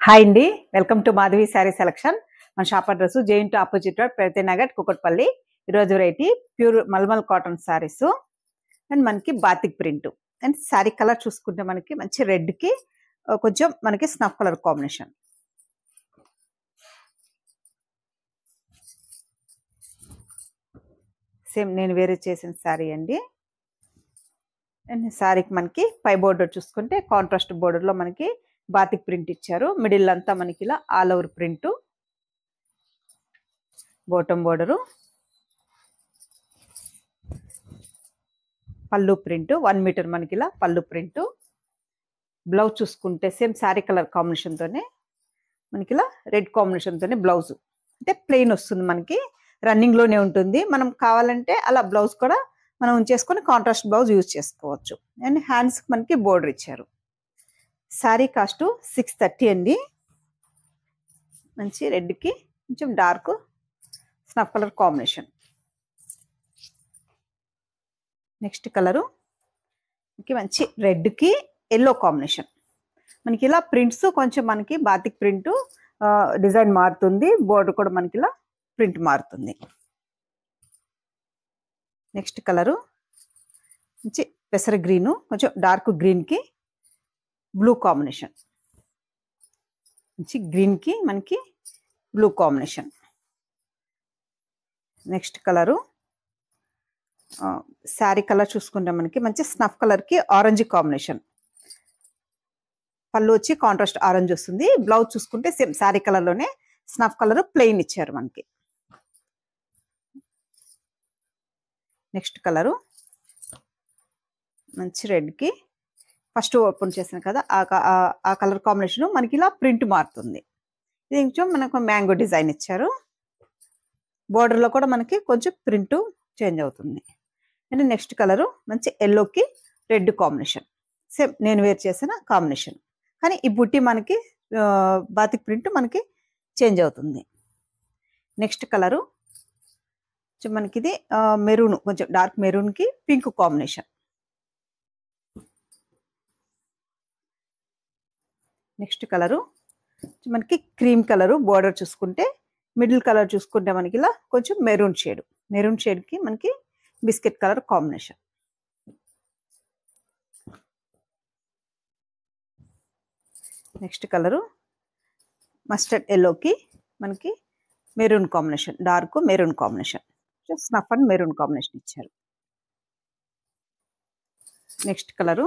Hi అండి, welcome to Madhavi sari selection. మన shop address JNT opposite road, Pragathi Nagar, Kukatpally. ఈరోజు variety pure mulmul cotton saris and మనకి batik print and sari colour చూసుకుంటే మనకి మంచి రెడ్ కి కొంచెం మనకి స్నఫ్ కలర్ కాంబినేషన్. సేమ్ నేను వేరే చేసిన శారీ అండి. అండ్ శారీకి మనకి పై బోర్డర్ చూసుకుంటే కాంట్రాస్ట్ బోర్డర్ లో మనకి బాతిక్ ప్రింట్ ఇచ్చారు. మిడిల్ అంతా మనకి ఇలా all over print, bottom border, పళ్ళు ప్రింట్ 1 మీటర్ మనకి ఇలా పళ్ళు ప్రింట్. బ్లౌజ్ చూసుకుంటే సేమ్ శారీ కలర్ కాంబినేషన్ తోనే మనకి ఇలా రెడ్ కాంబినేషన్ తోనే బ్లౌజ్ అంటే ప్లెయిన్ వస్తుంది, మనకి రన్నింగ్ లోనే ఉంటుంది. మనం కావాలంటే అలా బ్లౌజ్ కూడా మనం ఉంచేసుకొని కాంట్రాస్ట్ బ్లౌజ్ యూజ్ చేసుకోవచ్చు. అండ్ హ్యాండ్స్ మనకి బోర్డర్ ఇచ్చారు. శారీ కాస్ట్ 630 అండి. మంచి రెడ్ కి కొంచెం dark snuff colour combination. Next colour మంచి రెడ్ కి ఎల్లో కాంబినేషన్. మనకి ఇలా ప్రింట్స్ కొంచెం మనకి బాతిక్ ప్రింట్ డిజైన్ మారుతుంది, బోర్డర్ కూడా మనకి ఇలా ప్రింట్ మారుతుంది. నెక్స్ట్ కలరు మంచి పెసర గ్రీను, కొంచెం డార్క్ గ్రీన్ కి బ్లూ కాంబినేషన్. మంచి గ్రీన్ కి మనకి blue combination. Next colour sari colour చూసుకుంటే మనకి మంచి స్నఫ్ కలర్ కి ఆరెంజ్ కాంబినేషన్. పళ్ళు వచ్చి కాంట్రాస్ట్ ఆరెంజ్ వస్తుంది. బ్లౌజ్ చూసుకుంటే సేమ్ శారీ కలర్ లోనే స్నఫ్ కలర్ ప్లెయిన్ ఇచ్చారు మనకి. నెక్స్ట్ కలరు మంచి రెడ్ కి ఫస్ట్ ఓపెన్ చేసాను కదా ఆ కలర్ కాంబినేషన్ మనకి ఇలా ప్రింట్ మారుతుంది. ఇది కొంచెం మనకు మ్యాంగో డిజైన్ ఇచ్చారు. బోర్డర్ లో కూడా మనకి కొంచెం ప్రింట్ చేంజ్ అవుతుంది. అండ్ నెక్స్ట్ కలరు మంచి ఎల్లోకి రెడ్ కాంబినేషన్. సేమ్ నేను వేర్ చేసిన కాంబినేషన్, కానీ ఈ బుట్టి మనకి బాతిక్ ప్రింట్ మనకి చేంజ్ అవుతుంది. నెక్స్ట్ కలరు మనకి ఇది మెరూన్, కొంచెం డార్క్ మెరూన్ కి పింక్ కాంబినేషన్. నెక్స్ట్ కలరు మనకి క్రీమ్ కలరు. బోర్డర్ చూసుకుంటే మిడిల్ కలర్ చూసుకుంటే మనకి ఇలా కొంచెం మెరూన్ షేడ్ కి మనకి biscuit colour combination. Next colour mustard ఎల్లోకి మనకి maroon combination, dark maroon combination, snuff and maroon combination ఇచ్చారు. నెక్స్ట్ కలరు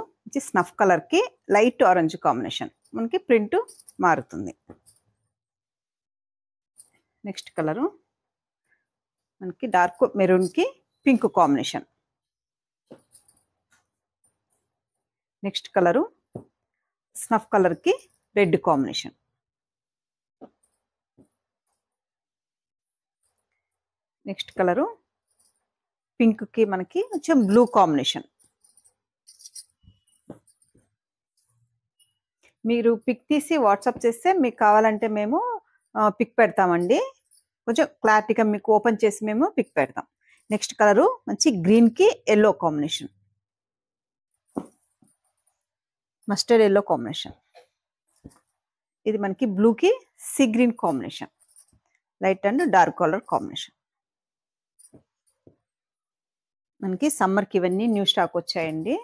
స్నఫ్ కలర్ కి లైట్ ఆరెంజ్ కాంబినేషన్, మనకి ప్రింట్ మారుతుంది. నెక్స్ట్ కలరు మనకి డార్క్ మెరూన్ కి pink combination. Next colour snuff colour కి red combination. Next colour pink కి మనకి కొంచెం బ్లూ కాంబినేషన్. మీరు పిక్ తీసి వాట్సాప్ చేస్తే మీకు కావాలంటే మేము పిక్ పెడతామండి. కొంచెం క్లారిటీగా మీకు ఓపెన్ చేసి మేము పిక్ పెడతాం. నెక్స్ట్ కలరు మంచి గ్రీన్ కి yellow combination, mustard yellow combination. ఇది మనకి బ్లూ కి sea green combination, light and dark colour combination. మనకి సమ్మర్కి ఇవన్నీ న్యూ స్టాక్ వచ్చాయండి.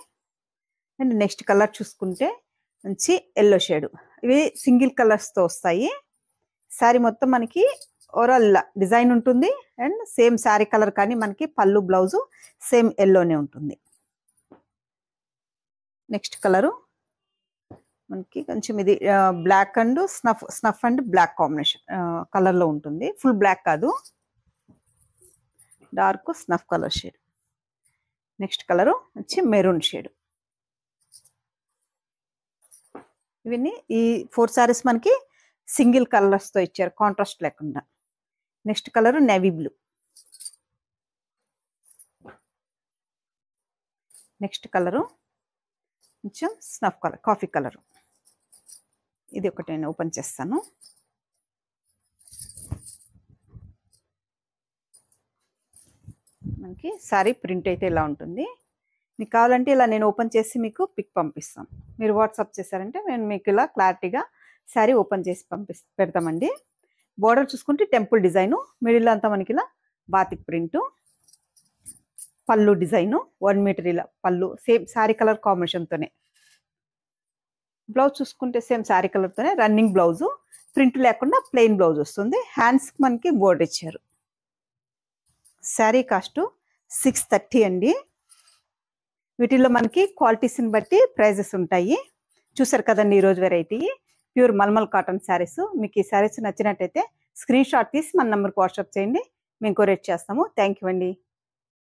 అండ్ నెక్స్ట్ కలర్ చూసుకుంటే మంచి ఎల్లో షేడ్. ఇవి సింగిల్ కలర్స్తో వస్తాయి. శారీ మొత్తం మనకి ఓవరాల్ డిజైన్ ఉంటుంది. అండ్ సేమ్ శారీ కలర్ కానీ మనకి పళ్ళు బ్లౌజు సేమ్ ఎల్లోనే ఉంటుంది. నెక్స్ట్ కలరు మనకి కొంచెం ఇది black and snuff and black combination కలర్లో ఉంటుంది. ఫుల్ బ్లాక్ కాదు, dark snuff colour shade. Next colour వచ్చి మెరూన్ షేడ్. ఇవన్నీ ఈ 4 సారీస్ మనకి సింగిల్ కలర్స్తో ఇచ్చారు, కాంట్రాస్ట్ లేకుండా. Next colour navy blue. Next colour కొంచెం స్నఫ్ కలర్, కాఫీ కలరు. ఇది ఒకటి నేను ఓపెన్ చేస్తాను. మనకి సారీ ప్రింట్ అయితే ఇలా ఉంటుంది. మీకు కావాలంటే ఇలా నేను ఓపెన్ చేసి మీకు పిక్ పంపిస్తాను. మీరు వాట్సాప్ చేశారంటే నేను మీకు ఇలా క్లారిటీగా శారీ ఓపెన్ చేసి పెడతామండి. బోర్డర్ చూసుకుంటే టెంపుల్ డిజైను, మిడిల్ అంతా మనకి ఇలా బాతిక్ ప్రింటు, పళ్ళు డిజైను 1 మీటర్ ఇలా పళ్ళు, సేమ్ శారీ కలర్ కాంబినేషన్తోనే. బ్లౌజ్ చూసుకుంటే సేమ్ శారీ కలర్తోనే రన్నింగ్ బ్లౌజు, ప్రింట్ లేకుండా ప్లెయిన్ బ్లౌజ్ వస్తుంది. హ్యాండ్స్కి మనకి బోర్డర్ ఇచ్చారు. శారీ కాస్ట్ 630 అండి. వీటిల్లో మనకి క్వాలిటీస్ని బట్టి ప్రైజెస్ ఉంటాయి. చూసారు కదండి ఈరోజు variety pure mulmul cotton saris. మీకు ఈ శారీస్ నచ్చినట్టయితే స్క్రీన్ షాట్ తీసి మన నెంబర్కి వాట్సాప్ చేయండి, మేము కొరియర్ చేస్తాము. థ్యాంక్ యూ అండి.